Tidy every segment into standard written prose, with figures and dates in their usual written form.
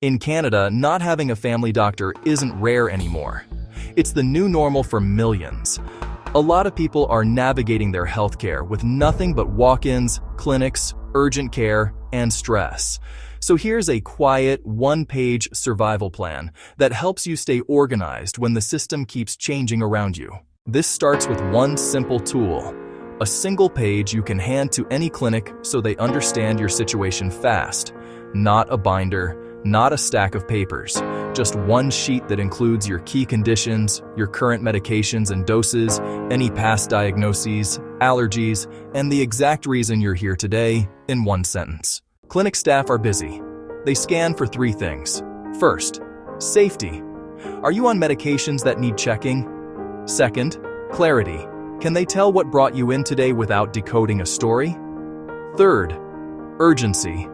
In Canada, not having a family doctor isn't rare anymore. It's the new normal for millions. A lot of people are navigating their healthcare with nothing but walk-ins, clinics, urgent care, and stress. So here's a quiet, one-page survival plan that helps you stay organized when the system keeps changing around you. This starts with one simple tool, a single page you can hand to any clinic so they understand your situation fast. Not a binder, not a stack of papers, just one sheet that includes your key conditions, your current medications and doses, any past diagnoses, allergies, and the exact reason you're here today in one sentence. Clinic staff are busy. They scan for three things. First, safety. Are you on medications that need checking? Second, clarity. Can they tell what brought you in today without decoding a story? Third, urgency.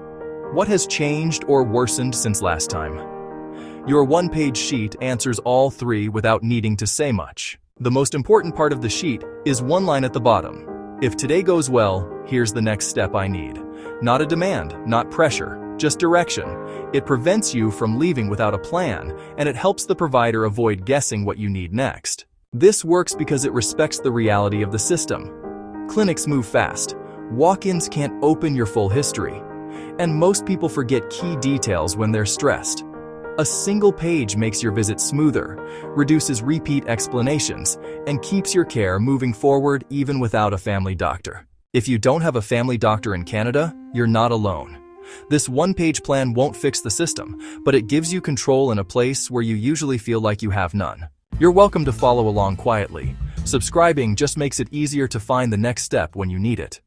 What has changed or worsened since last time? Your one-page sheet answers all three without needing to say much. The most important part of the sheet is one line at the bottom. If today goes well, here's the next step I need. Not a demand, not pressure, just direction. It prevents you from leaving without a plan, and it helps the provider avoid guessing what you need next. This works because it respects the reality of the system. Clinics move fast. Walk-ins can't open your full history. And most people forget key details when they're stressed. A single page makes your visit smoother, reduces repeat explanations, and keeps your care moving forward even without a family doctor. If you don't have a family doctor in Canada, you're not alone. This one-page plan won't fix the system, but it gives you control in a place where you usually feel like you have none. You're welcome to follow along quietly. Subscribing just makes it easier to find the next step when you need it.